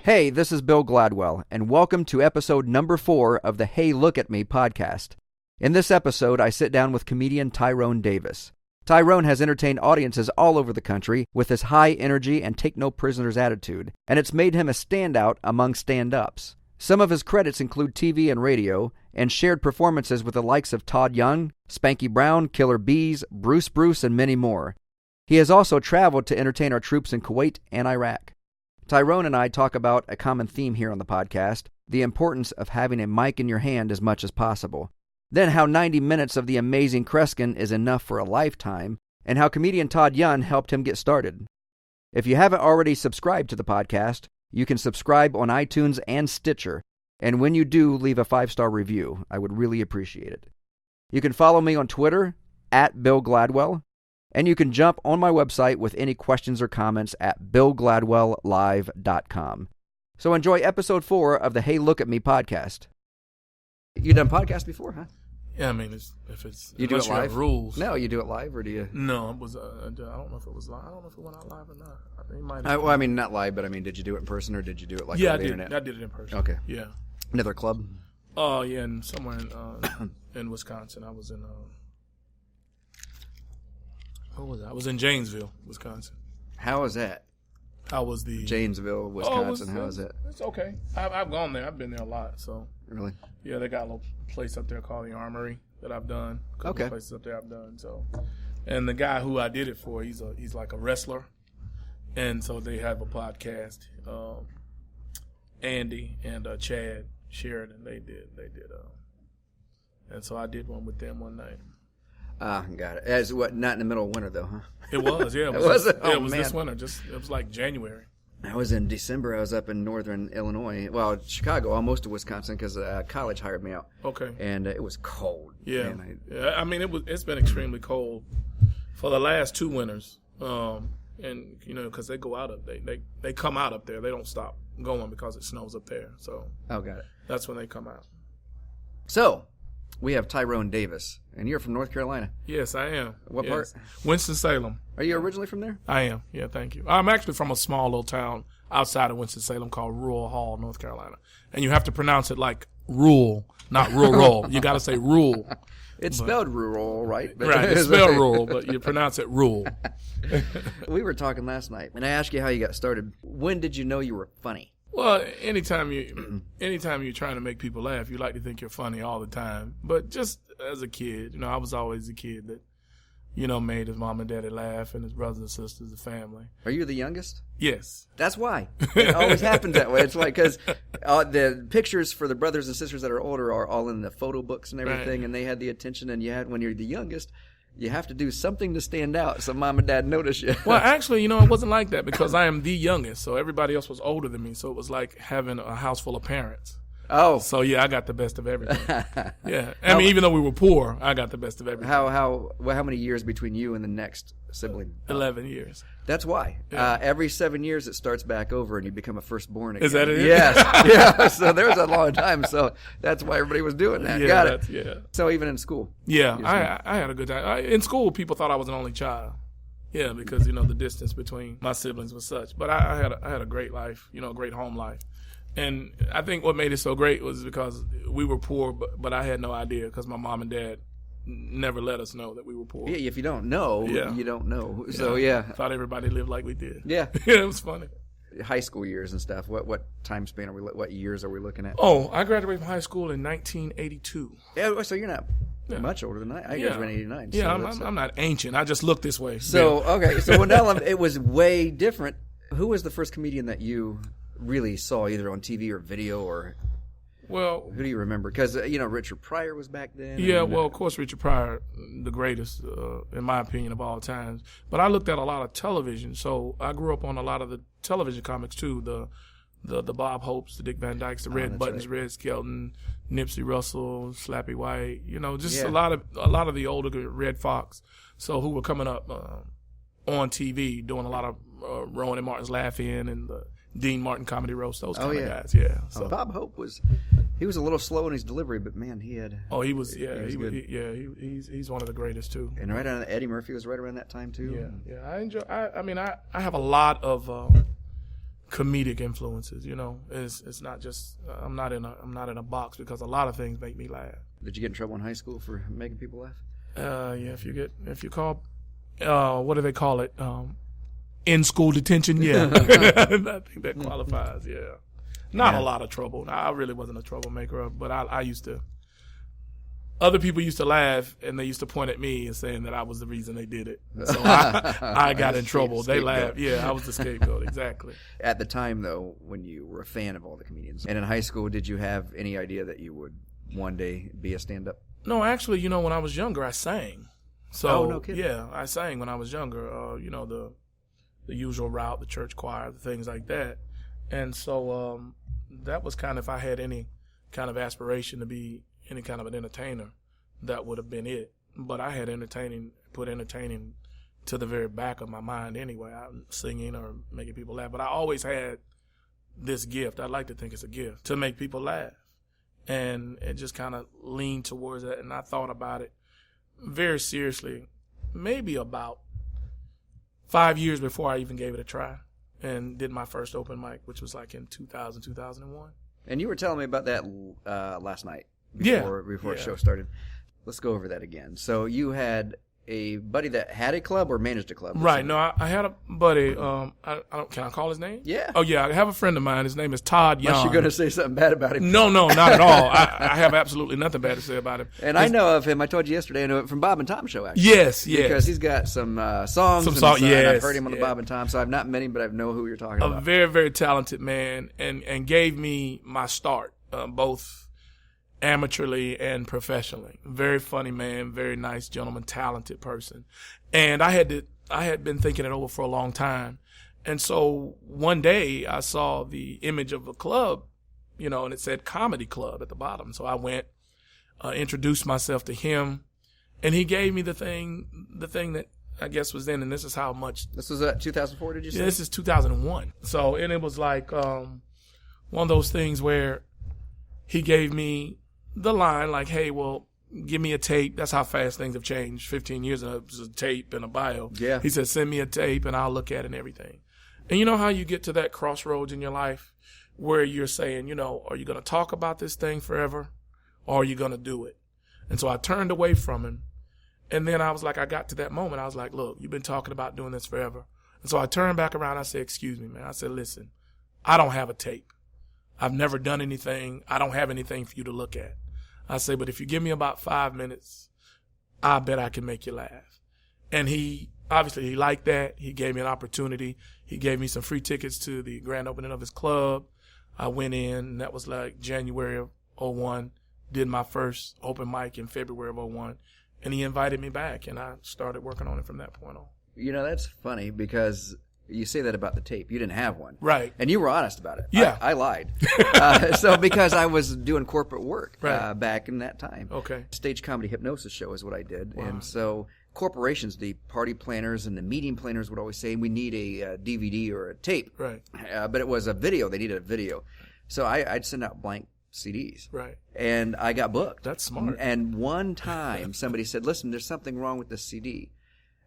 Hey, this is Bill Gladwell, and welcome to episode number 4 of the Hey Look at Me podcast. In this episode, I sit down with comedian Tyrone Davis. Tyrone has entertained audiences all over the country with his high energy and take-no-prisoners attitude, and it's made him a standout among stand-ups. Some of his credits include TV and radio, and shared performances with the likes of Todd Young, Spanky Brown, Killer Bees, Bruce, and many more. He has also traveled to entertain our troops in Kuwait and Iraq. Tyrone and I talk about a common theme here on the podcast, the importance of having a mic in your hand as much as possible. Then how 90 minutes of the amazing Kreskin is enough for a lifetime, and how comedian Todd Young helped him get started. If you haven't already subscribed to the podcast, you can subscribe on iTunes and Stitcher, and when you do, leave a 5-star review. I would really appreciate it. You can follow me on Twitter, @BillGladwell, and you can jump on my website with any questions or comments at BillGladwellLive.com. So enjoy episode 4 of the Hey Look at Me podcast. You done podcasts before, huh? Yeah, I mean, you do it live? Rules. No, you do it live, or do you? No, it was. I don't know if it was live. I don't know if it went out live or not. I think it might. Well, I mean, not live, but I mean, did you do it in person or did you do it like on the I did. internet? I did it in person. Okay. Yeah. Another club? Oh, yeah, and somewhere in Wisconsin. I was in. What was I? I was in Janesville, Wisconsin. How was that? How was the Janesville, Wisconsin? How is it? It's okay. I've gone there. I've been there a lot. So really, yeah, they got a little place up there called the Armory that I've done. A couple of places up there I've done. So, and the guy who I did it for, he's like a wrestler, and so they have a podcast. Andy and Chad Sheridan, they did. And so I did one with them one night. Got it. As what? Not in the middle of winter though, huh? It was, yeah. It was this winter. It was like January. I was in December. I was up in northern Illinois. Well, Chicago, almost to Wisconsin, because college hired me out. Okay. And it was cold. Yeah. I mean, it's been extremely cold for the last 2 winters. And because they go out up, they come out up there. They don't stop going because it snows up there. So. Oh, got it. That's when they come out. So. We have Tyrone Davis, and you're from North Carolina. Yes, I am. What part? Winston-Salem. Are you originally from there? I am. Yeah, thank you. I'm actually from a small little town outside of Winston-Salem called Rural Hall, North Carolina. And you have to pronounce it like rural, not rural. You got to say rural. It's spelled rural, right? Right, it's spelled rural, but you pronounce it rural. We were talking last night, and I asked you how you got started. When did you know you were funny? Well, anytime you're trying to make people laugh, you like to think you're funny all the time. But just as a kid, I was always a kid that, made his mom and daddy laugh and his brothers and sisters, the family. Are you the youngest? Yes. That's why. It always happens that way. It's like, because the pictures for the brothers and sisters that are older are all in the photo books and everything, right. And they had the attention, and you had, when you're the youngest, you have to do something to stand out so mom and dad notice you. Well, actually, it wasn't like that because I am the youngest, so everybody else was older than me. So it was like having a house full of parents. Oh. So, yeah, I got the best of everything. Yeah. I mean, even though we were poor, I got the best of everything. How many years between you and the next sibling? 11 years. That's why. Yeah. Every 7 years it starts back over and you become a firstborn again. Is that it? Yes. Yeah. So there's a long time. So that's why everybody was doing that. Yeah, got it. Yeah. So even in school. Yeah. I had a good time. In school, people thought I was an only child. Yeah, because, the distance between my siblings was such. But I had a great life, a great home life. And I think what made it so great was because we were poor, but I had no idea because my mom and dad never let us know that we were poor. Yeah, if you don't know, you don't know. So, yeah. Thought everybody lived like we did. Yeah. Yeah, it was funny. High school years and stuff. What time span what years are we looking at? Oh, I graduated from high school in 1982. Yeah, so you're not much older than I graduated in 89. Yeah, so I'm not ancient. I just look this way. So, okay. So, it was way different. Who was the first comedian that you really saw either on TV or video, or who do you remember? Because Richard Pryor was back then. Yeah, well, of course, Richard Pryor, the greatest in my opinion of all times. But I looked at a lot of television, so I grew up on a lot of the television comics too. The Bob Hopes, the Dick Van Dykes, the Red Buttons, right. Red Skelton, Nipsey Russell, Slappy White. A lot of the older Red Fox. So who were coming up on TV doing a lot of Rowan and Martin's Laugh In and the Dean Martin Comedy Roast, those kind of guys, yeah. So Bob Hope was a little slow in his delivery, but man, he had. Oh, he was good. He's one of the greatest too. And right on Eddie Murphy was right around that time too. Yeah. I enjoy. I have a lot of comedic influences. It's not just I'm not in a box, because a lot of things make me laugh. Did you get in trouble in high school for making people laugh? Yeah, if you call, what do they call it? In school detention. Yeah, I think that qualifies. Yeah, not a lot of trouble. I really wasn't a troublemaker, but I used to. Other people used to laugh, and they used to point at me and saying that I was the reason they did it. So I got in trouble. They laughed. Yeah, I was the scapegoat, exactly. At the time, though, when you were a fan of all the comedians, and in high school, did you have any idea that you would one day be a stand-up? No, actually, when I was younger, I sang. So, oh, no kidding. Yeah, I sang when I was younger. The usual route, the church choir, the things like that. And so that was kind of, if I had any kind of aspiration to be any kind of an entertainer, that would have been it. But I had put entertaining to the very back of my mind anyway. I'm singing or making people laugh. But I always had this gift. I like to think it's a gift to make people laugh. And it just kind of leaned towards that. And I thought about it very seriously, maybe about 5 years before I even gave it a try, and did my first open mic, which was like in 2000, 2001. And you were telling me about that last night. Before the show started. Let's go over that again. So you had a buddy that had a club or managed a club? Right. No, I had a buddy. Can I call his name? Yeah. Oh, yeah. I have a friend of mine. His name is Todd Young. Unless you're going to say something bad about him. No, not at all. I have absolutely nothing bad to say about him. And I know of him. I told you yesterday. I know it from Bob and Tom show, actually. Yes. Because he's got some songs. And I've heard him on the Bob and Tom. So I've not met him, but I know who you're talking about. A very, very talented man, and gave me my start, both amateurly and professionally. Very funny man, very nice gentleman, talented person. And I had been thinking it over for a long time. And so one day I saw the image of a club, and it said Comedy Club at the bottom. So I went, introduced myself to him, and he gave me the thing that I guess was then, and this is how much. This was 2004, did you say? Yeah, this is 2001. So, and it was like one of those things where he gave me the line like, hey, well, give me a tape. That's how fast things have changed. 15 years ago, it was a tape and a bio. Yeah. He said, send me a tape and I'll look at it and everything. And you know how you get to that crossroads in your life where you're saying, are you going to talk about this thing forever or are you going to do it? And so I turned away from him. And then I was like, I got to that moment. I was like, look, you've been talking about doing this forever. And so I turned back around. I said, excuse me, man. I said, listen, I don't have a tape. I've never done anything. I don't have anything for you to look at. I say, but if you give me about 5 minutes, I bet I can make you laugh. And he liked that. He gave me an opportunity. He gave me some free tickets to the grand opening of his club. I went in, and that was like January of 2001. Did my first open mic in February of 2001. And he invited me back, and I started working on it from that point on. That's funny because you say that about the tape. You didn't have one. Right. And you were honest about it. Yeah. I lied. So because I was doing corporate work back in that time. Okay. Stage comedy hypnosis show is what I did. Wow. And so corporations, the party planners and the meeting planners would always say, we need a DVD or a tape. Right. But it was a video. They needed a video. So I'd send out blank CDs. Right. And I got booked. That's smart. And one time somebody said, listen, there's something wrong with this CD.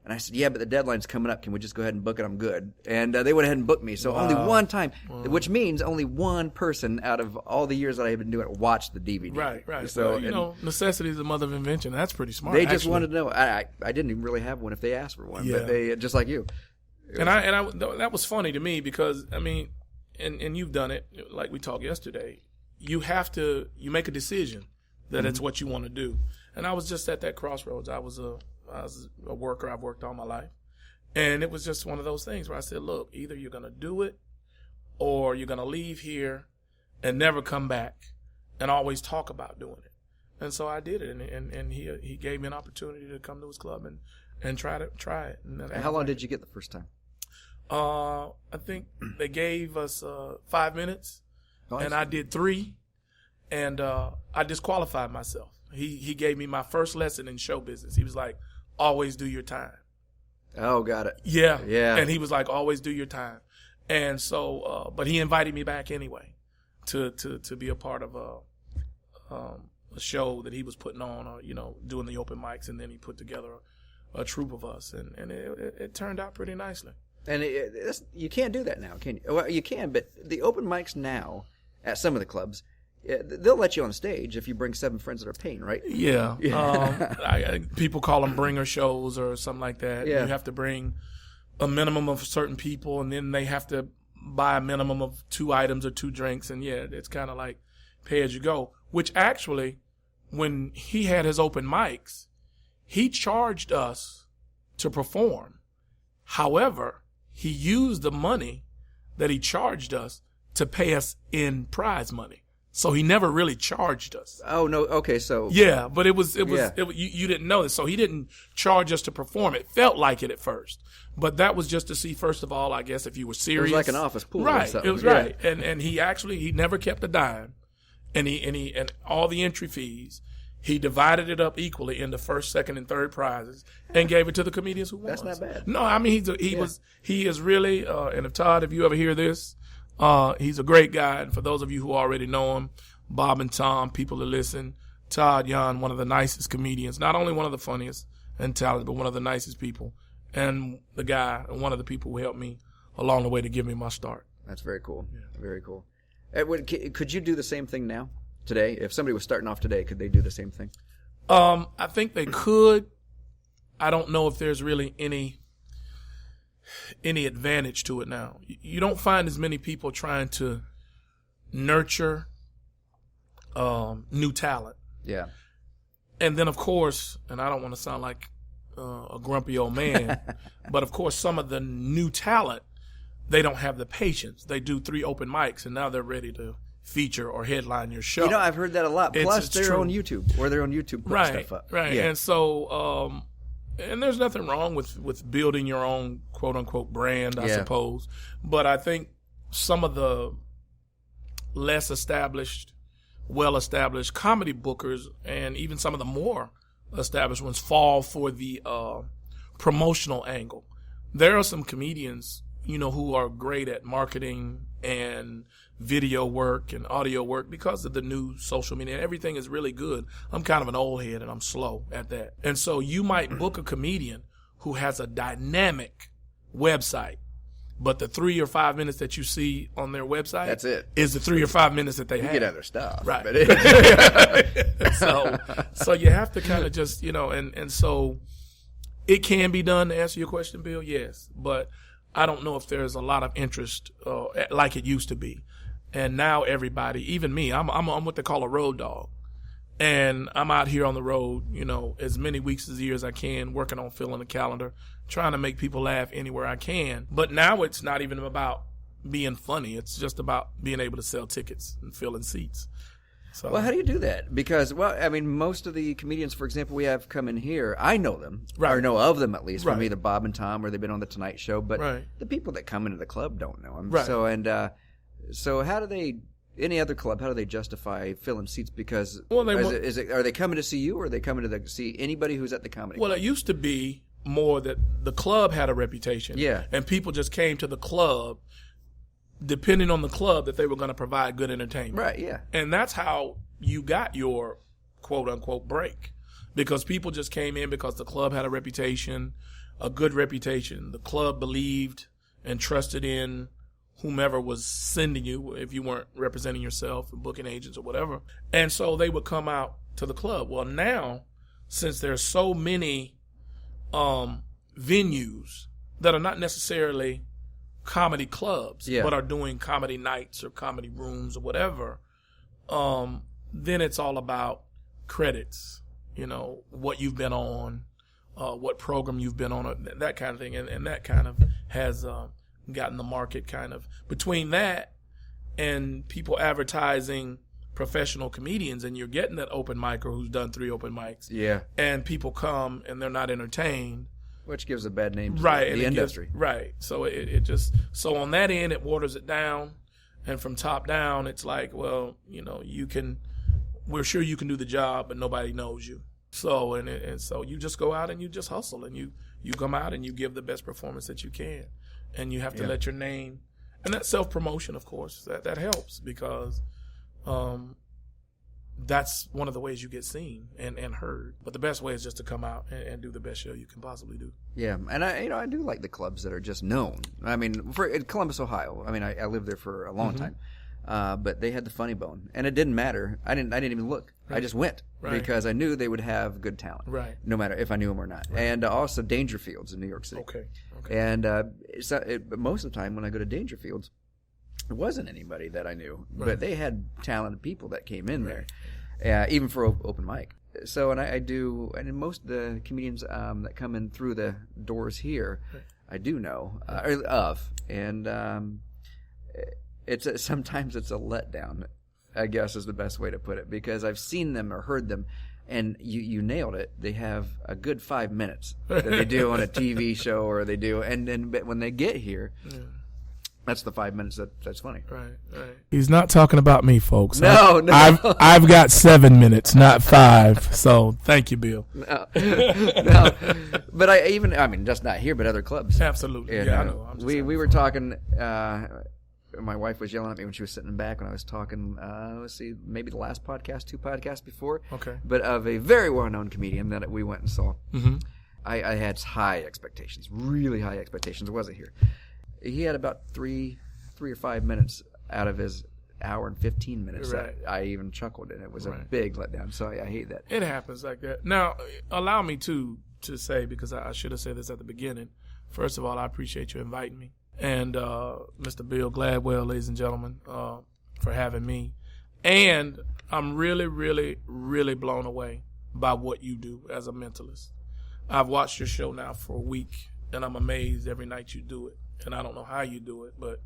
And I said, yeah, but the deadline's coming up. Can we just go ahead and book it? I'm good. And they went ahead and booked me. So only one time, which means only one person out of all the years that I have been doing it watched the DVD. Right. So, necessity is the mother of invention. That's pretty smart. They just wanted to know. I didn't even really have one if they asked for one. But they, just like you. And I that was funny to me because, and you've done it, like we talked yesterday. You make a decision that it's what you want to do. And I was just at that crossroads. I was a worker. I've worked all my life. And it was just one of those things where I said, look, either you're going to do it or you're going to leave here and never come back and always talk about doing it. And so I did it. And he gave me an opportunity to come to his club and try it. And how long did you get the first time? I think they gave us 5 minutes. And I did 3. And I disqualified myself. He gave me my first lesson in show business. He was like, always do your time. Oh, got it. Yeah. Yeah. And he was like, always do your time. And so, but he invited me back anyway to be a part of a show that he was putting on, doing the open mics. And then he put together a troupe of us. And it turned out pretty nicely. And you can't do that now, can you? Well, you can, but the open mics now at some of the clubs, they'll let you on stage if you bring 7 friends that are paying, right? Yeah. People call them bringer shows or something like that. Yeah. You have to bring a minimum of certain people, and then they have to buy a minimum of 2 items or 2 drinks. And, yeah, it's kind of like pay as you go, which actually, when he had his open mics, he charged us to perform. However, he used the money that he charged us to pay us in prize money. So he never really charged us. Oh, no. Okay, so. Yeah, but you didn't know this. So he didn't charge us to perform. It felt like it at first. But that was just to see, first of all, I guess, if you were serious. It was like an office pool right, or something. It was right. And he never kept a dime. And all the entry fees, he divided it up equally into first, second, and third prizes and gave it to the comedians who won. That's not bad. No, I mean, he is really, and if you ever hear this, he's a great guy. And for those of you who already know him, Bob and Tom, people that listen, Todd Young, one of the nicest comedians, not only one of the funniest and talented, but one of the nicest people. And the guy, one of the people who helped me along the way to give me my start. That's very cool. Yeah. Very cool. Could you do the same thing now, today? If somebody was starting off today, could they do the same thing? I think they could. I don't know if there's really any advantage to it now. You don't find as many people trying to nurture new talent. Yeah. And then, of course, and I don't want to sound like a grumpy old man, but of course, some of the new talent, they don't have the patience. They do 3 open mics, and now they're ready to feature or headline your show. I've heard that a lot. Plus, they're on YouTube, or they're on YouTube put stuff up. Right. Yeah. And so, and there's nothing wrong with building your own quote unquote brand, I suppose. But I think some of the less established, well-established comedy bookers, and even some of the more established ones, fall for the promotional angle. There are some comedians, who are great at marketing and video work and audio work because of the new social media. Everything is really good. I'm kind of an old head and I'm slow at that. And so you might book a comedian who has a dynamic website, but the 3 or 5 minutes that you see on their website, that's it, is the 3 or 5 minutes that they have. You get other stuff. Right. But so you have to kind of just, and so it can be done, to answer your question, Bill, yes. But I don't know if there's a lot of interest like it used to be. And now everybody, even me, I'm what they call a road dog. And I'm out here on the road, as many weeks as a year as I can, working on filling the calendar, trying to make people laugh anywhere I can. But now it's not even about being funny. It's just about being able to sell tickets and filling seats. So, well, how do you do that? Because, most of the comedians, for example, we have come in here, I know them, or know of them at least, from either Bob and Tom or they've been on The Tonight Show. But the people that come into the club don't know them. Right. So how do they, any other club, how do they justify filling seats? Because are they coming to see you, or are they coming to see anybody who's at the comedy club? Well, it used to be more that the club had a reputation. Yeah. And people just came to the club depending on the club that they were going to provide good entertainment. Right, yeah. And that's how you got your quote-unquote break, because people just came in because the club had a reputation, a good reputation. The club believed and trusted in whomever was sending you, if you weren't representing yourself, booking agents or whatever. And so they would come out to the club. Well, now, since there's so many venues that are not necessarily comedy clubs, but are doing comedy nights or comedy rooms or whatever, then it's all about credits, what you've been on, what program you've been on, that kind of thing. And that kind of has gotten the market kind of between that and people advertising professional comedians, and you're getting that open micer who's done 3 open mics. Yeah. And people come and they're not entertained. Which gives a bad name to the industry. So it just, so on that end, it waters it down. And from top down, it's like, well, we're sure you can do the job, but nobody knows you. So, and so you just go out and you just hustle, and you come out and you give the best performance that you can. And you have to let your name, and that self-promotion, of course, that helps, because that's one of the ways you get seen and heard. But the best way is just to come out and do the best show you can possibly do. Yeah, and I do like the clubs that are just known. I mean, for in Columbus, Ohio. I mean, I lived there for a long time, but they had the Funny Bone, and it didn't matter. I didn't even look. Right. I just went because I knew they would have good talent, no matter if I knew them or not. Right. And also Dangerfields in New York City. Okay. And most of the time when I go to Dangerfields, it wasn't anybody that I knew, but they had talented people that came in there, even for open mic. So, and I do, and most of the comedians that come in through the doors here, I do know of, and sometimes it's a letdown, I guess is the best way to put it, because I've seen them or heard them, and you nailed it. They have a good 5 minutes that they do on a TV show, or they do, and then when they get here. Yeah. That's the 5 minutes that's funny. Right. He's not talking about me, folks. No. I've got 7 minutes, not 5. So thank you, Bill. No. But I mean, just not here, but other clubs. Absolutely. And, I know. We were talking. My wife was yelling at me when she was sitting back when I was talking. Let's see, maybe the last podcast, 2 podcasts before. Okay. But of a very well-known comedian that we went and saw. Mm-hmm. I had high expectations, really high expectations. I wasn't here. He had about 3 or 5 minutes out of his hour and 15 minutes. Right. I even chuckled, and it was a big letdown. So I hate that. It happens like that. Now, allow me to say, because I should have said this at the beginning. First of all, I appreciate you inviting me, and Mr. Bill Gladwell, ladies and gentlemen, for having me. And I'm really, really, really blown away by what you do as a mentalist. I've watched your show now for a week, and I'm amazed every night you do it. And I don't know how you do it, but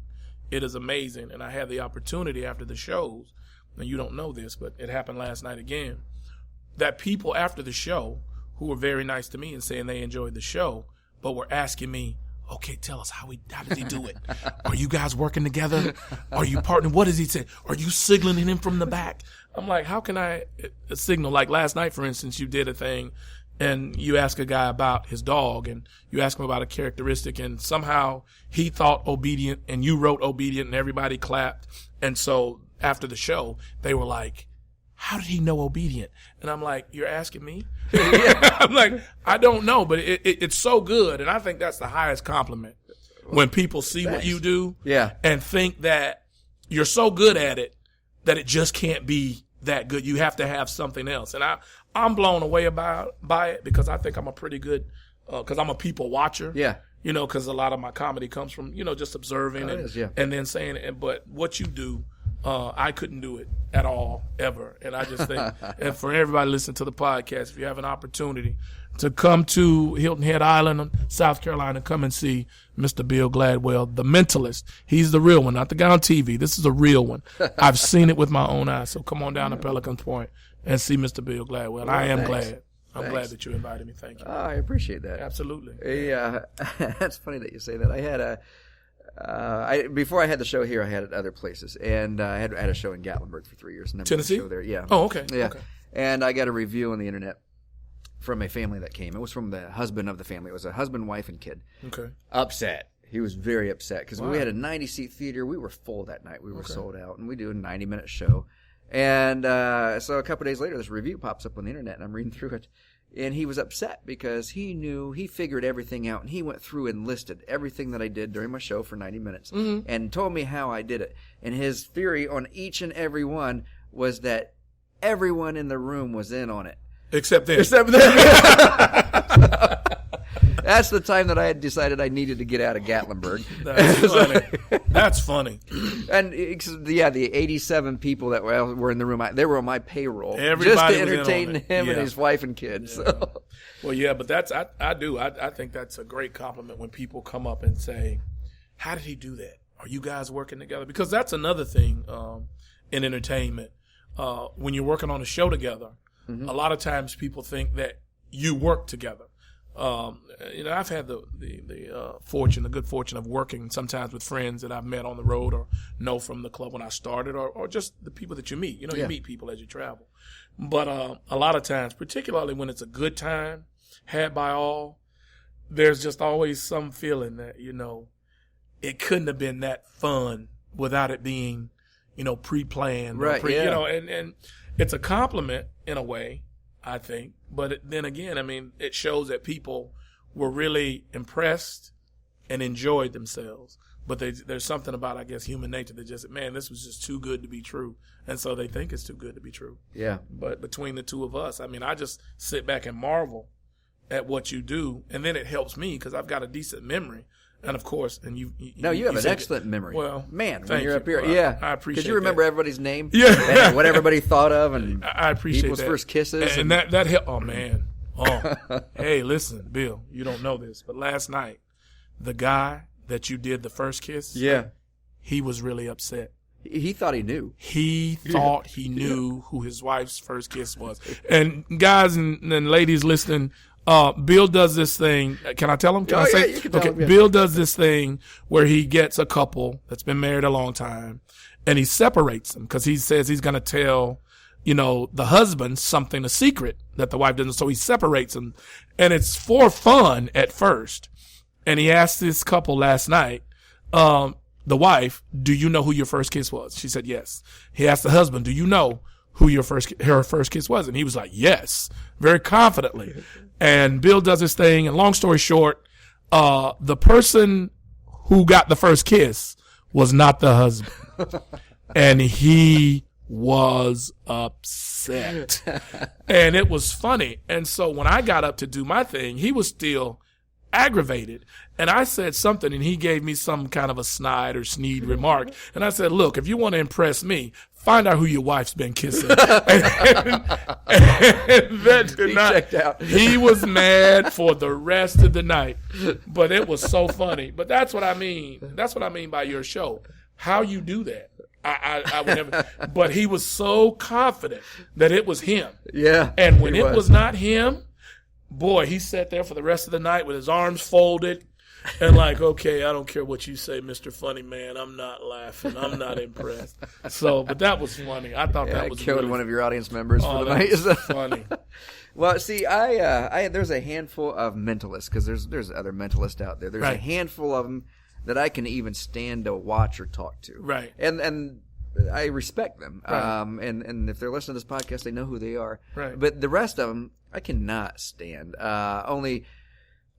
it is amazing. And I had the opportunity after the shows, and you don't know this, but it happened last night again, that people after the show who were very nice to me and saying they enjoyed the show, but were asking me, okay, tell us, how did he do it? Are you guys working together? Are you partnering? What does he say? Are you signaling him from the back? I'm like, how can I signal? Like last night, for instance, you did a thing, and you ask a guy about his dog, and you ask him about a characteristic, and somehow he thought obedient, and you wrote obedient, and everybody clapped. And so after the show, they were like, how did he know obedient? And I'm like, you're asking me? I'm like, I don't know, but it's so good. And I think that's the highest compliment, when people see what you do and think that you're so good at it that it just can't be that good. You have to have something else. And I'm blown away by it, because I think I'm a pretty good, because I'm a people watcher. Yeah. You know, because a lot of my comedy comes from, just observing and then saying it. But what you do, I couldn't do it at all, ever. And I just think, and for everybody listening to the podcast, if you have an opportunity to come to Hilton Head Island, South Carolina, come and see Mr. Bill Gladwell, the mentalist. He's the real one, not the guy on TV. This is a real one. I've seen it with my own eyes. So come on down to Pelican Point and see Mr. Bill Gladwell. I am glad. I'm glad that you invited me. Thank you. I appreciate that. Absolutely. Yeah, that's funny that you say that. I had before I had the show here, I had it other places, and I had a show in Gatlinburg for 3 years. Tennessee? Show there. Yeah. Oh, okay. Yeah. Okay. And I got a review on the internet from a family that came. It was from the husband of the family. It was a husband, wife, and kid. Okay. Upset. He was very upset because we had a 90-seat theater. We were full that night. We were sold out, and we do a 90-minute show. And so a couple days later, this review pops up on the internet, and I'm reading through it. And he was upset because he figured everything out, and he went through and listed everything that I did during my show for 90 minutes and told me how I did it. And his theory on each and every one was that everyone in the room was in on it. Except them. That's the time that I had decided I needed to get out of Gatlinburg. That's funny. That's funny. And the 87 people that were in the room, they were on my payroll. Everybody just to entertain him and his wife and kids. Yeah. So. Well, yeah, but that's I think that's a great compliment when people come up and say, "How did he do that? Are you guys working together?" Because that's another thing in entertainment. When you're working on a show together, a lot of times people think that you work together. I've had the good fortune of working sometimes with friends that I've met on the road or know from the club when I started, or just the people that you meet. You meet people as you travel. But a lot of times, particularly when it's a good time had by all, there's just always some feeling that, it couldn't have been that fun without it being, pre-planned. Right, it's a compliment in a way, I think. But then again, I mean, it shows that people were really impressed and enjoyed themselves. But there's something about, I guess, human nature that just, man, this was just too good to be true. And so they think it's too good to be true. Yeah. But between the two of us, I mean, I just sit back and marvel at what you do. And then it helps me because I've got a decent memory. And, of course, and you have an excellent memory. Well, man, when you're up here. I appreciate because you remember everybody's name. Yeah. And what everybody thought of and I appreciate people's that. first kisses. And that helped. Oh, man. Oh, hey, listen, Bill, you don't know this, but last night, the guy that you did the first kiss, he was really upset. He thought he knew. He thought he knew who his wife's first kiss was. And guys and ladies listening, Bill does this thing. Can I tell him? Can I say? You can tell him, yeah. Bill does this thing where he gets a couple that's been married a long time, and he separates them because he says he's going to tell, the husband something, a secret that the wife doesn't. So he separates them, and it's for fun at first. And he asked this couple last night, the wife, do you know who your first kiss was? She said, yes. He asked the husband, do you know who her first kiss was? And he was like, yes, very confidently. And Bill does his thing. And long story short, the person who got the first kiss was not the husband. And he was upset. And it was funny. And so when I got up to do my thing, he was still aggravated. And I said something, and he gave me some kind of a snide or sneed remark. And I said, look, if you want to impress me, find out who your wife's been kissing. and that did not, checked out. He was mad for the rest of the night. But it was so funny. But that's what I mean. That's what I mean by your show. How you do that. I would never. But he was so confident that it was him. Yeah. And when it was not him, boy, he sat there for the rest of the night with his arms folded and like, okay, I don't care what you say, Mr. Funny Man. I'm not laughing. I'm not impressed. So, but that was funny. I thought that was killed really one of your audience members for the that night. was funny. Well, see, I there's a handful of mentalists because there's other mentalists out there. There's a handful of them that I can even stand to watch or talk to. Right. And I respect them. Right. And if they're listening to this podcast, they know who they are. Right. But the rest of them, I cannot stand. Only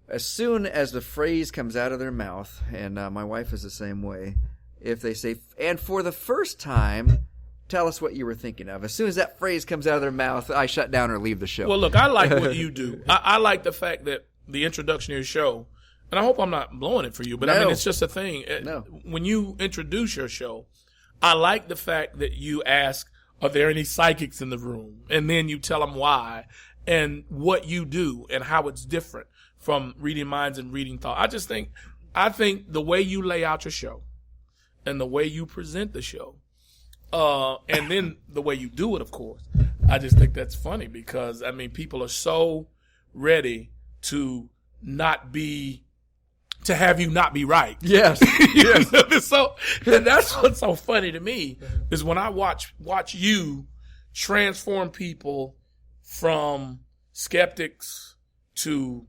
as soon as the phrase comes out of their mouth, and my wife is the same way, if they say, and for the first time, tell us what you were thinking of. As soon as that phrase comes out of their mouth, I shut down or leave the show. Well, look, I like what you do. I like the fact that the introduction to your show, and I hope I'm not blowing it for you, but I mean, it's just a thing. No. When you introduce your show, I like the fact that you ask, are there any psychics in the room? And then you tell them why and what you do and how it's different from reading minds and reading thought. I think the way you lay out your show and the way you present the show, and then the way you do it, of course, I just think that's funny because, I mean, people are so ready to have you not be right. Yes. Yes. So, and that's what's so funny to me is when I watch you transform people from skeptics to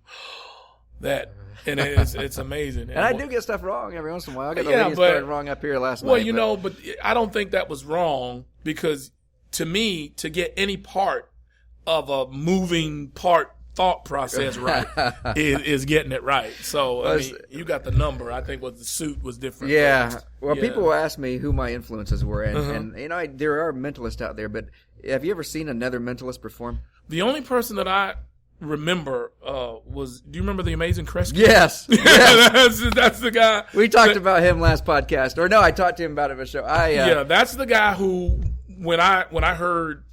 that, and it's amazing. And I do get stuff wrong every once in a while. I got the ladies started wrong up here last night. Well, but I don't think that was wrong because to me, to get any part of a moving part thought process right is getting it right. So, I mean, you got the number. I think what the suit was different. Yeah. Well, people will ask me who my influences were, and there are mentalists out there, but have you ever seen another mentalist perform? The only person that I remember was, do you remember the Amazing Kresge? Yes. That's the guy. We talked about him last podcast. Or no, I talked to him about it in the show. That's the guy who, when I heard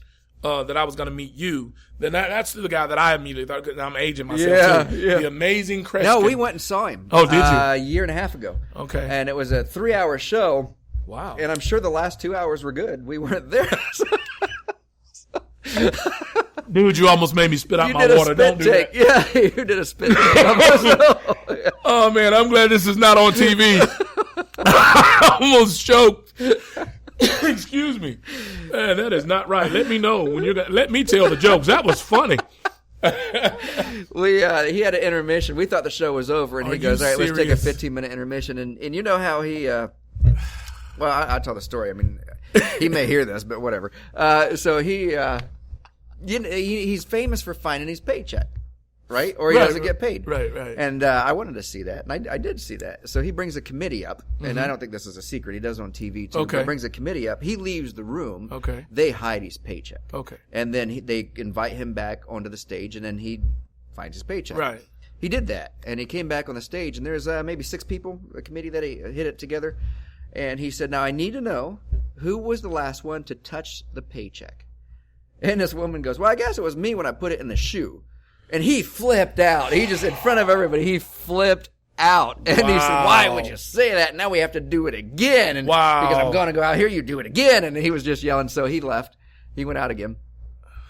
that I was going to meet you, then that's the guy that I immediately thought, because I'm aging myself too. Yeah. The Amazing Kresge. No, we went and saw him. Oh, did you? A year and a half ago. Okay. And it was a 3-hour show. Wow. And I'm sure the last 2 hours were good. We weren't there. Dude, you almost made me spit out my water. Don't do that. Yeah, you did a spit take. Oh, man, I'm glad this is not on TV. I almost choked. Excuse me. Man, that is not right. Let me know when let me tell the jokes. That was funny. He had an intermission. We thought the show was over, and he goes, all right, let's take a 15-minute intermission. And you know how he Well, I'll tell the story. I mean, he may hear this, but whatever. So he's famous for finding his paycheck, right? Or he doesn't get paid. Right. And I wanted to see that, and I did see that. So he brings a committee up, and I don't think this is a secret. He does it on TV, too. Okay. But brings a committee up. He leaves the room. Okay. They hide his paycheck. Okay. And then they invite him back onto the stage, and then he finds his paycheck. Right. He did that, and he came back on the stage, and there's maybe 6 people, a committee that he hit it together. And he said, now I need to know who was the last one to touch the paycheck. And this woman goes, well, I guess it was me when I put it in the shoe. And he flipped out. He just, in front of everybody, he flipped out. And he said, why would you say that? Now we have to do it again. And because I'm going to go out here, you do it again. And he was just yelling. So he left. He went out again.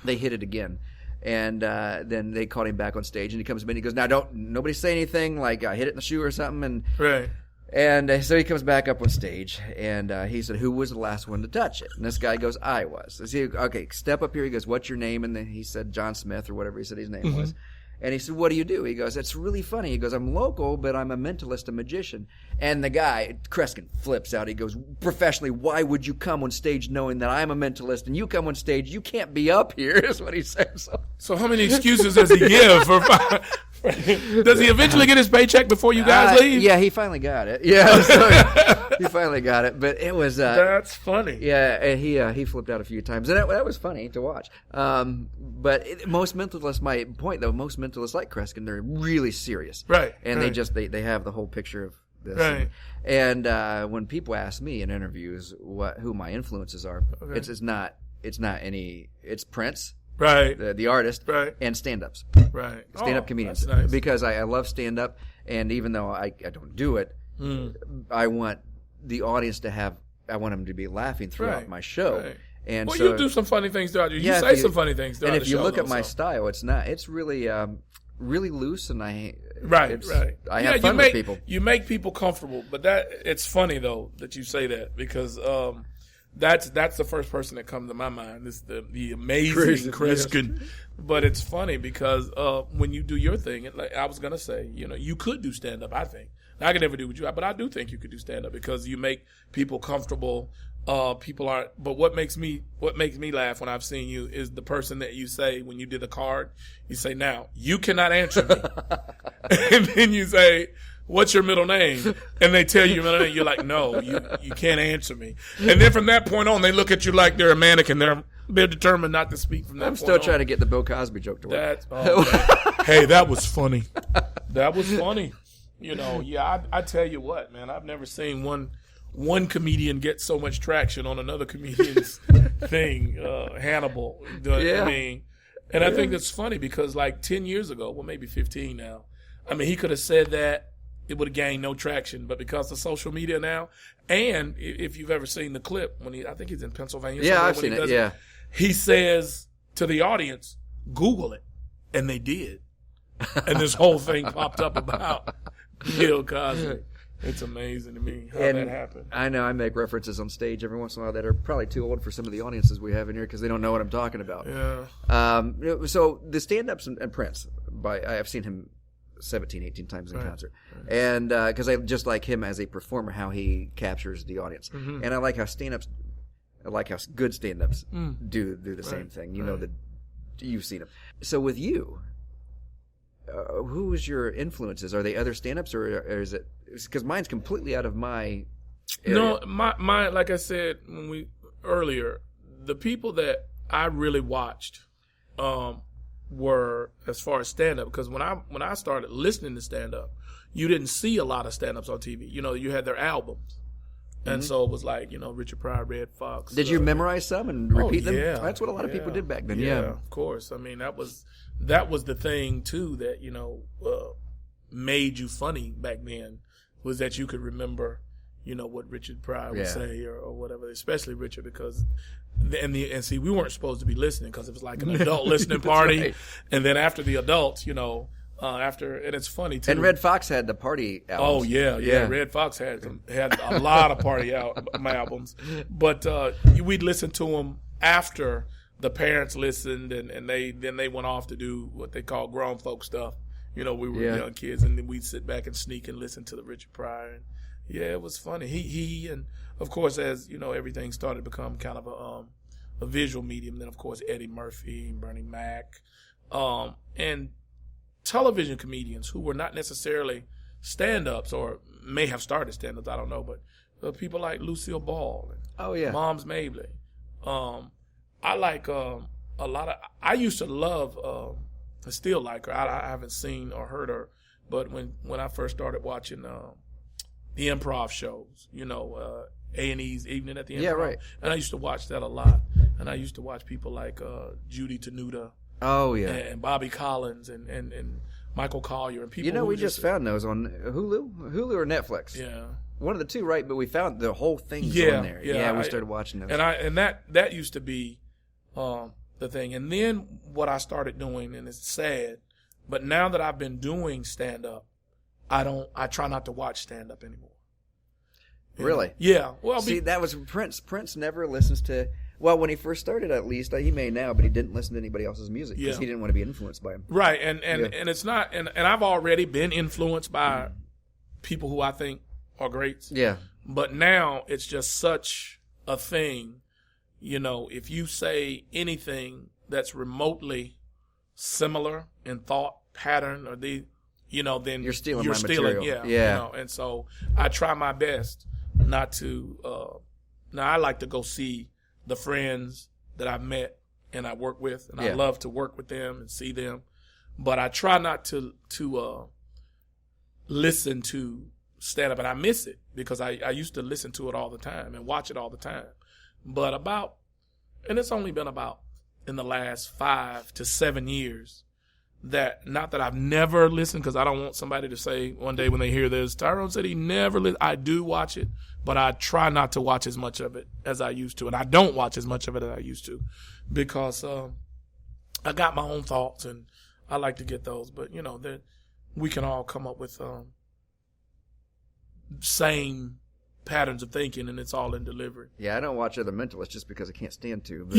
They hit it again. And then they called him back on stage, and he comes in and he goes, now nobody say anything like I hit it in the shoe or something. And right. And so he comes back up on stage, and he said, who was the last one to touch it? And this guy goes, I was. I said, okay, step up here. He goes, what's your name? And then he said, John Smith or whatever he said his name was. And he said, what do you do? He goes, it's really funny. He goes, I'm local, but I'm a mentalist, a magician. And the guy, Kreskin, flips out. He goes, professionally, why would you come on stage knowing that I'm a mentalist and you come on stage? You can't be up here, is what he said. So how many excuses does he give? Does he eventually get his paycheck before you guys leave? Yeah, he finally got it. Yeah, so he finally got it. But it was... that's funny. Yeah, and he flipped out a few times. And that was funny to watch. But most mentalists, my point though, most mentalists like Kreskin, they're really serious. Right. And right. they have the whole picture of this. Right. And when people ask me in interviews who my influences are, it's not any, it's Prince. Right. The artist. Right. And stand-ups. Right. Stand-up comedians. That's nice. Because I love stand-up, and even though I don't do it, I want the audience I want them to be laughing throughout my show. Right. And well, so, you do some funny things throughout. You say some funny things throughout. And if you look at my style, it's really really loose, and I have fun with people. You make people comfortable, but it's funny though that you say that because that's the first person that comes to my mind. This the amazing Kreskin. Yes. But it's funny because when you do your thing, like I was gonna say, you could do stand up. I think I could never do what you, but I do think you could do stand up because you make people comfortable. People aren't, but what makes me laugh when I've seen you is the person that you say when you did the card, you say, now, you cannot answer me. And then you say, what's your middle name? And they tell you your middle name. You're like, no, you can't answer me. And then from that point on, they look at you like they're a mannequin. They're determined not to speak from that point on. I'm still trying to get the Bill Cosby joke to work. Hey, that was funny. That was funny. I tell you what, man, I've never seen one comedian get so much traction on another comedian's thing, Hannibal. Yeah. I mean, and I think that's funny because like 10 years ago, well, maybe 15 now, I mean, he could have said that, it would have gained no traction, but because of social media now, and if you've ever seen the clip, I think he's in Pennsylvania. Yeah, I've seen it, yeah. He says to the audience, Google it. And they did. And this whole thing popped up about Bill Cosby. It's amazing to me how that happened. I know I make references on stage every once in a while that are probably too old for some of the audiences we have in here because they don't know what I'm talking about. Yeah. So the stand-ups and Prince, I've seen him 17, 18 times in concert. Right. And because I just like him as a performer, how he captures the audience. Mm-hmm. And I like how good stand-ups do the same thing. You know that you've seen them. So with you, who is your influences? Are they other stand-ups or is it because mine's completely out of my area? No, my like I said earlier, the people that I really watched were as far as stand-up because when I started listening to stand-up, you didn't see a lot of stand-ups on TV. You had their albums. And so it was like, Richard Pryor, Red Fox. Did you memorize some and repeat them? Yeah. That's what a lot of people did back then. Yeah, of course. I mean, that was the thing too that, made you funny back then was that you could remember, what Richard Pryor would say or whatever, especially Richard because and see, we weren't supposed to be listening because it was like an adult listening party. Right. And then after the adults, and it's funny too. And Red Fox had the party albums. Oh yeah. Red Fox had a lot of party albums, but we'd listen to them after the parents listened, and they went off to do what they call grown folk stuff. We were young kids, and then we'd sit back and sneak and listen to the Richard Pryor Yeah, it was funny. He and of course, as you know, everything started to become kind of a visual medium. Then of course Eddie Murphy and Bernie Mac, and television comedians who were not necessarily stand-ups or may have started stand-ups. I don't know, but people like Lucille Ball and Oh yeah. Moms Mabley. I like a lot of. I used to love. I still like her. I haven't seen or heard her, but when I first started watching the improv shows, you know, A&E's Evening at the Improv. Yeah, right. And I used to watch that a lot. And I used to watch people like Judy Tenuta. Oh yeah. And Bobby Collins and Michael Collier and people. You know, who we just found those on Hulu or Netflix. Yeah. One of the two, right? But we found the whole thing's on there. Yeah, We started watching those. And that used to be the thing. And then what I started doing, and it's sad, but now that I've been doing stand up, I try not to watch stand up anymore. Really? Yeah. Well, see, that was Prince. Prince never listens to. Well, when he first started, at least he may now, but he didn't listen to anybody else's music because he didn't want to be influenced by him. Right, and it's not, and I've already been influenced by people who I think are greats. Yeah. But now it's just such a thing, you know. If you say anything that's remotely similar in thought pattern or then you're stealing my material. Yeah. You know, and so I try my best not to. Now I like to go see the friends that I've met and I work with, and I love to work with them and see them. But I try not to listen to stand-up, and I miss it because I used to listen to it all the time and watch it all the time. But and it's only been about in the last 5 to 7 years that, not that I've never listened, because I don't want somebody to say one day when they hear this, Tyrone said he never listened. I do watch it, but I try not to watch as much of it as I used to. And I don't watch as much of it as I used to because I got my own thoughts and I like to get those. But, you know, we can all come up with same patterns of thinking, and it's all in delivery. Yeah, I don't watch other mentalists just because I can't stand to. But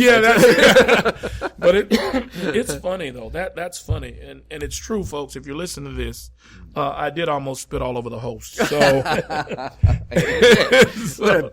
but it's funny though. That's funny, and it's true, folks. If you're listening to this, I did almost spit all over the host. So,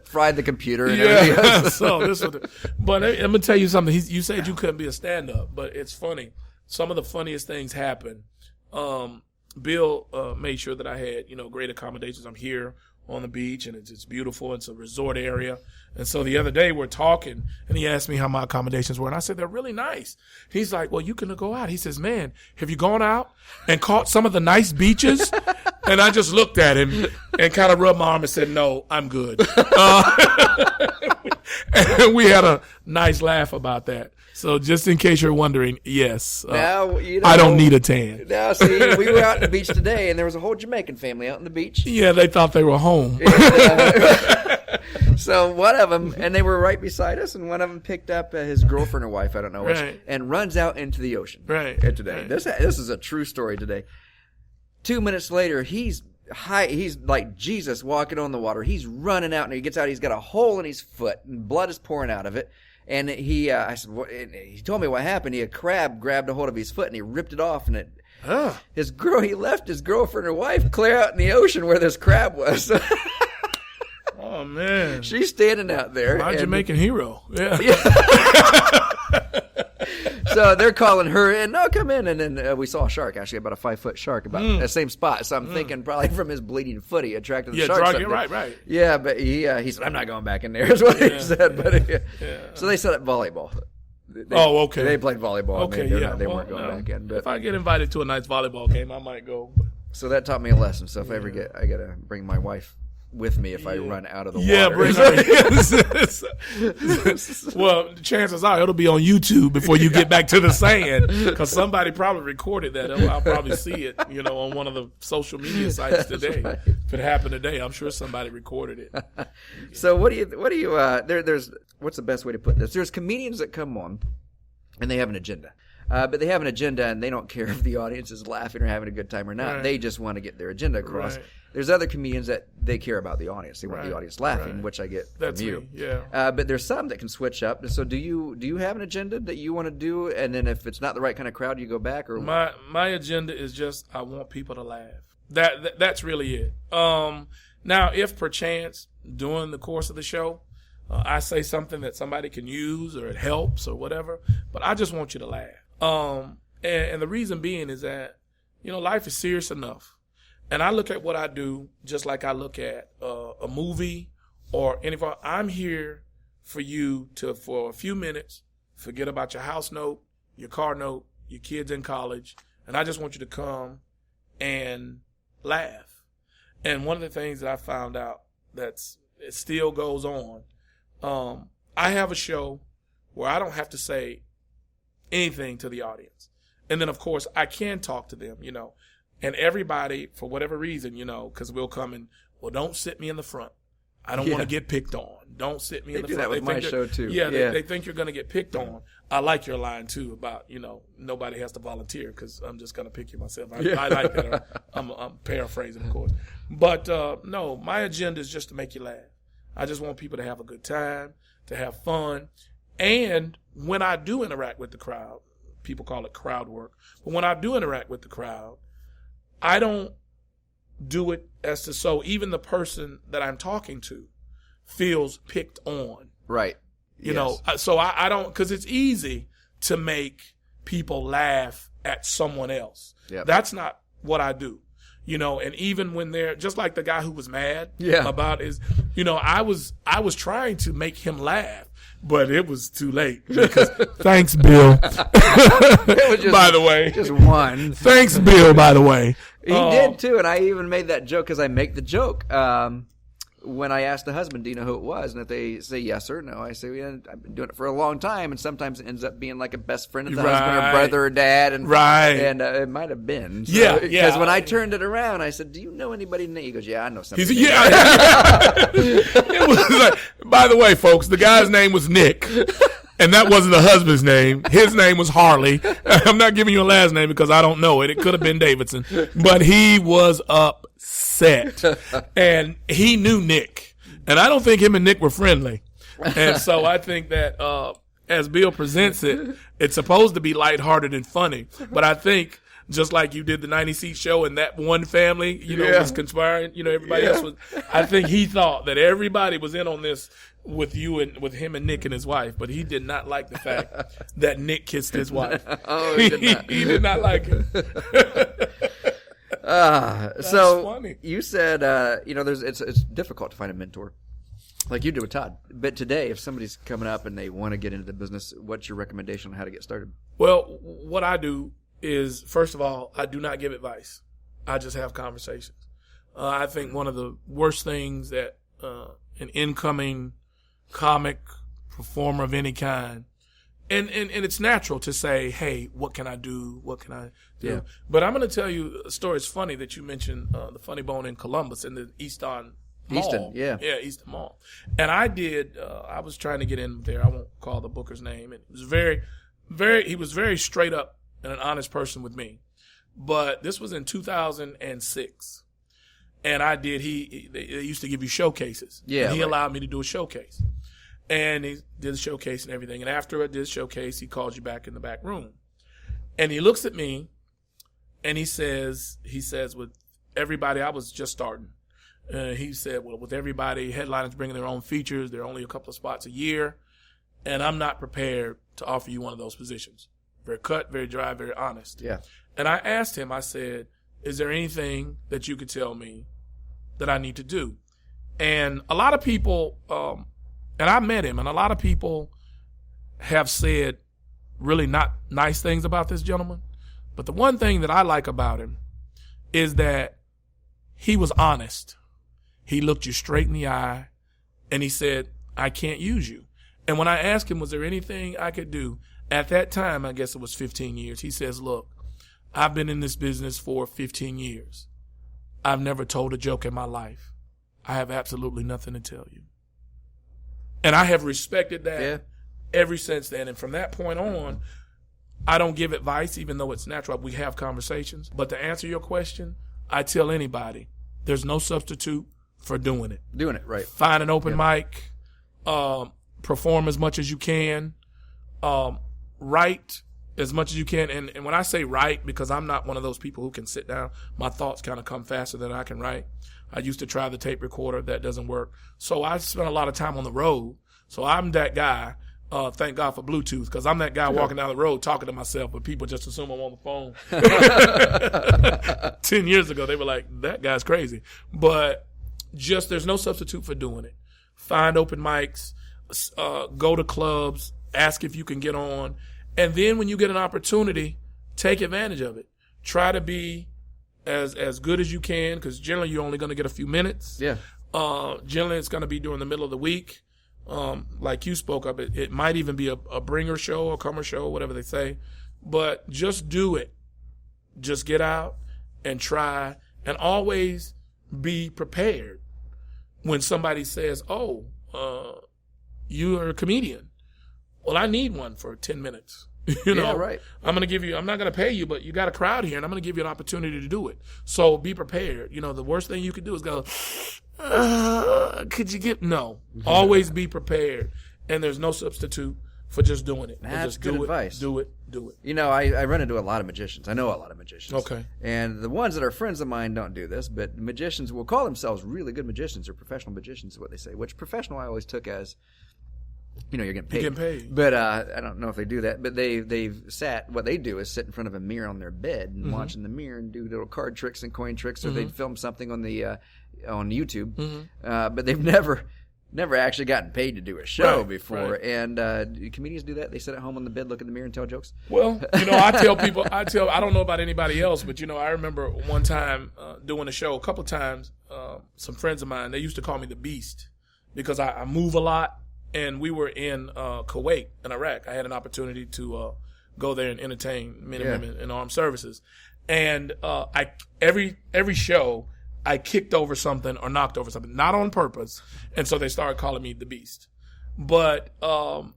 fried the computer. And everything else. So this was. But I'm gonna tell you something. You said you couldn't be a stand-up, but it's funny. Some of the funniest things happen. Bill made sure that I had great accommodations. I'm here on the beach, and it's beautiful. It's a resort area. And so the other day we're talking, and he asked me how my accommodations were, and I said, they're really nice. He's like, well, you can go out. He says, man, have you gone out and caught some of the nice beaches? And I just looked at him and kind of rubbed my arm and said, no, I'm good. And we had a nice laugh about that. So just in case you're wondering, yes, now, I don't need a tan. Now, see, we were out on the beach today, and there was a whole Jamaican family out on the beach. Yeah, they thought they were home. So one of them, and they were right beside us, and one of them picked up his girlfriend or wife, I don't know which, and runs out into the ocean. Right. Today. Right. This is a true story today. 2 minutes later, he's like Jesus walking on the water. He's running out, and he gets out. He's got a hole in his foot, and blood is pouring out of it. And he told me what happened. A crab grabbed a hold of his foot, and he ripped it off, and he left his girlfriend or wife clear out in the ocean where this crab was. Oh man, she's standing out there. My Jamaican hero. Yeah. So they're calling her in. No, come in. And then we saw a shark, actually, about a 5-foot shark, about the same spot. So I'm thinking probably from his bleeding foot, he attracted the shark. Right. Yeah, but he said, I'm not going back in there, is what he said. But So they set up volleyball. Okay. They played volleyball. Okay, they weren't going back in. But if I get invited to a nice volleyball game, I might go. So that taught me a lesson. So if I ever I got to bring my wife with me if I run out of the water. Yeah, bring her. Well, chances are it'll be on YouTube before you get back to the sand, because somebody probably recorded that. I'll probably see it, on one of the social media sites today. Right. If it happened today, I'm sure somebody recorded it. So what do you? There's what's the best way to put this? There's comedians that come on, and they have an agenda. But they have an agenda, and they don't care if the audience is laughing or having a good time or not. Right. They just want to get their agenda across. Right. There's other comedians that they care about the audience. They want the audience laughing, which I get from you. Yeah. But there's some that can switch up. So do you have an agenda that you want to do, and then if it's not the right kind of crowd, you go back? Or my agenda is just I want people to laugh. That's really it. Now, if perchance during the course of the show, I say something that somebody can use or it helps or whatever, but I just want you to laugh. And the reason being is that, life is serious enough. And I look at what I do just like I look at a movie or anything. I'm here for you to, for a few minutes, forget about your house note, your car note, your kids in college, and I just want you to come and laugh. And one of the things that I found out it still goes on, I have a show where I don't have to say anything to the audience. And then, of course, I can talk to them, And everybody, for whatever reason, because we'll come and, well, don't sit me in the front. I don't want to get picked on. Don't sit me in the front. They do that with my show, too. Yeah, they think you're going to get picked on. I like your line, too, about, nobody has to volunteer because I'm just going to pick you myself. I like that. I'm paraphrasing, of course. But, no, my agenda is just to make you laugh. I just want people to have a good time, to have fun. And when I do interact with the crowd, people call it crowd work, but when I do interact with the crowd, I don't do it as to so even the person that I'm talking to feels picked on. Right. So I don't, because it's easy to make people laugh at someone else. Yep. That's not what I do. And even when they're just like the guy who was mad about I was trying to make him laugh, but it was too late because thanks, Bill. By the way, just one. Thanks, Bill. By the way, he did too, and I even made that joke because I make the joke when I asked the husband, "Do you know who it was?" And if they say yes or no, I say, "I've been doing it for a long time," and sometimes it ends up being like a best friend of the husband or brother or dad, and it might have been. So, because when I turned it around, I said, "Do you know anybody?" He goes, "Yeah, I know somebody." He said, It was like, by the way, folks, the guy's name was Nick. And that wasn't the husband's name. His name was Harley. I'm not giving you a last name because I don't know it. It could have been Davidson. But he was upset. And he knew Nick. And I don't think him and Nick were friendly. And so I think that as Bill presents it, it's supposed to be lighthearted and funny. But I think just like you did the 90 show and that one family, was conspiring, everybody else was. I think he thought that everybody was in on this with you and with him and Nick and his wife, but he did not like the fact that Nick kissed his wife. Oh, he did not. He did not like it. So funny. You said, it's difficult to find a mentor like you did with Todd. But today, if somebody's coming up and they want to get into the business, what's your recommendation on how to get started? Well, what I do is, first of all, I do not give advice. I just have conversations. I think one of the worst things that an incoming comic performer of any kind, and it's natural to say, hey, what can I do? What can I do? Yeah. But I'm going to tell you a story. It's funny that you mentioned the Funny Bone in Columbus in the Easton Mall. Easton, yeah. Yeah, Easton Mall. And I was trying to get in there. I won't call the booker's name. It was he was very straight up and an honest person with me. But this was in 2006. And they used to give you showcases. Yeah. And he allowed me to do a showcase. And he did the showcase and everything. And after I did the showcase, he calls you back in the back room. And he looks at me and he says, with everybody, I was just starting. He said, well, with everybody, headliners bringing their own features, there are only a couple of spots a year. And I'm not prepared to offer you one of those positions. Very cut, very dry, very honest. Yeah. And I asked him, I said, is there anything that you could tell me that I need to do? And a lot of people, and I met him, and a lot of people have said really not nice things about this gentleman. But the one thing that I like about him is that he was honest. He looked you straight in the eye, and he said, I can't use you. And when I asked him, was there anything I could do? At that time, I guess it was 15 years, he says, look, I've been in this business for 15 years. I've never told a joke in my life. I have absolutely nothing to tell you. And I have respected that ever since then. And from that point on, I don't give advice, even though it's natural. We have conversations. But to answer your question, I tell anybody, there's no substitute for doing it. Doing it, right. Find an open mic, perform as much as you can, write as much as you can. And when I say write, because I'm not one of those people who can sit down, my thoughts kind of come faster than I can write. I used to try the tape recorder. That doesn't work. So I spent a lot of time on the road. So I'm that guy. Thank God for Bluetooth, because I'm that guy walking down the road talking to myself, but people just assume I'm on the phone. 10 years ago, they were like, that guy's crazy. But just there's no substitute for doing it. Find open mics, go to clubs, ask if you can get on. And then when you get an opportunity, take advantage of it. Try to be as good as you can, because generally you're only going to get a few minutes. Yeah. Generally it's going to be during the middle of the week. Like you spoke of, it might even be a bringer show, a comer show, whatever they say. But just do it. Just get out and try, and always be prepared when somebody says, oh, you are a comedian. Well, I need one for 10 minutes. You know, yeah, right. I'm not going to pay you, but you got a crowd here, and I'm going to give you an opportunity to do it. So be prepared. You know, the worst thing you could do is go, could you get, no. Always be prepared. And there's no substitute for just doing it. That's just good do advice. Do it. You know, I run into a lot of magicians. I know a lot of magicians. Okay. And the ones that are friends of mine don't do this, but magicians will call themselves really good magicians, or professional magicians is what they say, which professional I always took as, you know, you're getting paid. You're getting paid. But I don't know if they do that. But they've sat, what they do is sit in front of a mirror on their bed and watch in the mirror and do little card tricks and coin tricks, or they'd film something on the on YouTube. But they've never actually gotten paid to do a show before. Right. And do comedians do that? They sit at home on the bed, look in the mirror, and tell jokes? Well, you know, I tell people, I don't know about anybody else, but, you know, I remember one time doing a show, a couple of times, some friends of mine, they used to call me the Beast, because I move a lot. And we were in Kuwait, in Iraq. I had an opportunity to go there and entertain men and women in armed services. And every show, I kicked over something or knocked over something, not on purpose. And so they started calling me the Beast. But the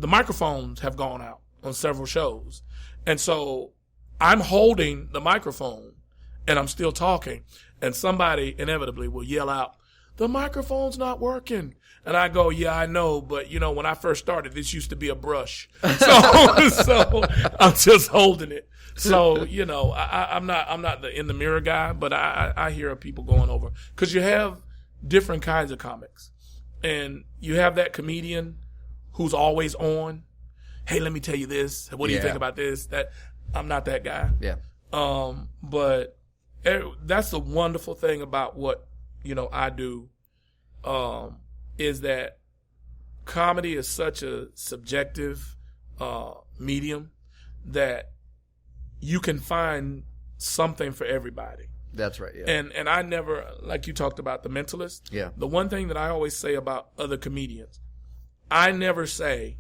microphones have gone out on several shows. And so I'm holding the microphone, and I'm still talking. And somebody inevitably will yell out, "The microphone's not working." And I go, "Yeah, I know, but, you know, when I first started, this used to be a brush." So I'm just holding it. So, you know, I'm not the in the mirror guy, but I hear of people going over, because you have different kinds of comics, and you have that comedian who's always on. Hey, let me tell you this. What do you think about this? That I'm not that guy. Yeah. But that's the wonderful thing about what, you know, I do, is that comedy is such a subjective medium that you can find something for everybody. That's right, yeah. And I never, like you talked about The Mentalist. Yeah. The one thing that I always say about other comedians, I never say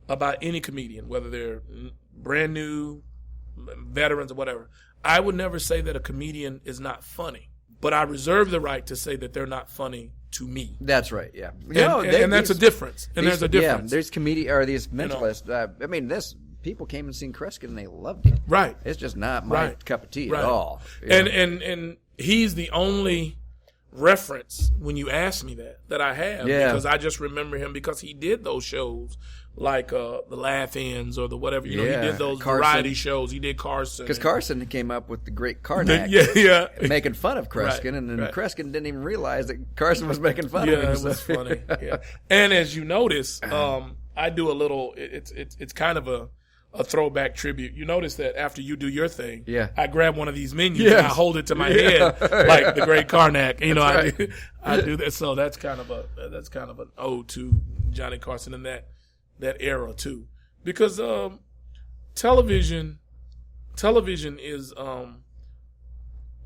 about any comedian, whether they're brand new, veterans, or whatever, I would never say that a comedian is not funny. But I reserve the right to say that they're not funny to me. That's right, yeah. And that's a difference. And there's a difference. Yeah, there's these mentalists. I mean, people came and seen Kreskin and they loved it. Right. It's just not my cup of tea at all. And he's the only reference when you ask me that I have, because I just remember him because he did those shows like the Laugh-Ins or the whatever, you know, he did those variety shows. He did Carson. Because Carson came up with the great Karnak, making fun of Kreskin, and then Kreskin didn't even realize that Carson was making fun of him. Yeah, it was funny. Yeah. And as you notice, I do a little, it's kind of a throwback tribute. You notice that after you do your thing, I grab one of these menus and I hold it to my head like the great Karnak. You know, I do that. So that's kind of an ode to Johnny Carson in that era too, because television is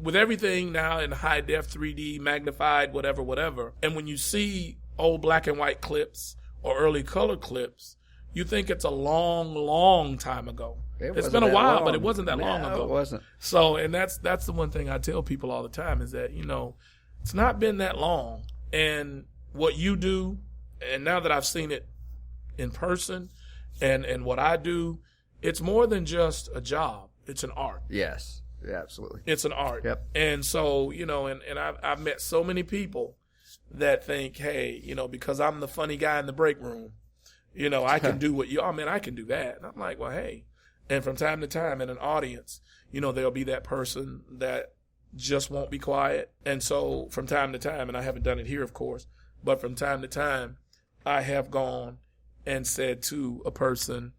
with everything now in high def, 3D, magnified, whatever. And when you see old black and white clips or early color clips, you think it's a long time ago. It's been a while, but it wasn't that long ago. It wasn't. So, and that's the one thing I tell people all the time is that, you know, it's not been that long. And what you do, and now that I've seen it in person and what I do, it's more than just a job. It's an art. Yes. Yeah, absolutely. It's an art. Yep. And so, you know, and I've met so many people that think, hey, you know, because I'm the funny guy in the break room, you know, I can do what you, I can do that. And I'm like, well, hey. And from time to time in an audience, you know, there'll be that person that just won't be quiet. And so from time to time, and I haven't done it here, of course, but from time to time, I have gone and said to a person,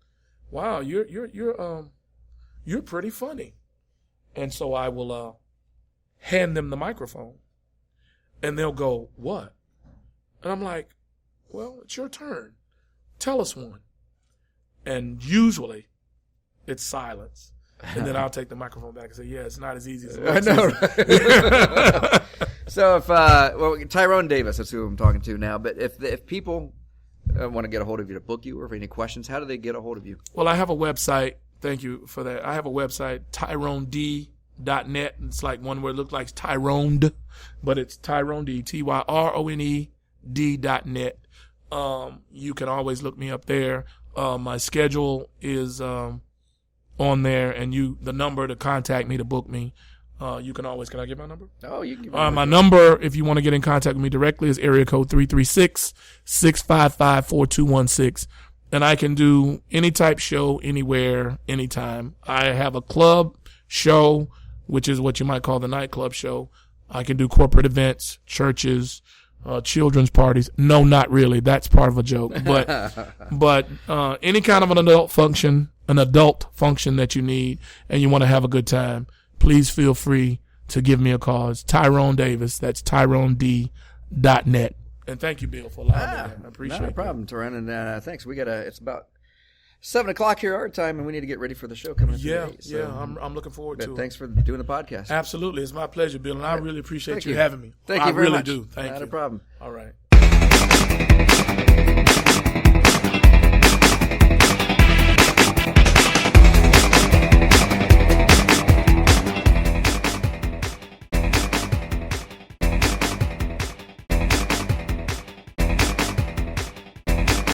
"Wow, you're pretty funny." And so I will hand them the microphone, and they'll go, "What?" And I'm like, "Well, it's your turn. Tell us one." And usually, it's silence. And then I'll take the microphone back and say, "Yeah, it's not as easy as it looks." I know, right? So if Tyrone Davis, that's who I'm talking to now. But if people want to get a hold of you to book you, or if any questions, how do they get a hold of you? Well, I have a website. Thank you for that. I have a website, TyroneD.net. It's like one word, looks like Tyrone, but it's Tyrone D, TYRONED.net. You can always look me up there. My schedule is on there, and the number to contact me to book me. You can always. Can I give my number? Oh, you can. My number, if you want to get in contact with me directly, is area code 336-655-4216. And I can do any type show, anywhere, anytime. I have a club show, which is what you might call the nightclub show. I can do corporate events, churches, children's parties. No, not really. That's part of a joke. But any kind of an adult function that you need and you want to have a good time, please feel free to give me a call. It's Tyrone Davis. That's TyroneD.net. And thank you, Bill, for allowing me that. I appreciate it. No problem, Tyrone. And thanks. It's about 7 o'clock here our time, and we need to get ready for the show coming up today. So, I'm looking forward to it. Thanks for doing the podcast. Absolutely. It's my pleasure, Bill, and I really appreciate you having me. Thank you very much. I really do. Thank you. Not a problem. All right.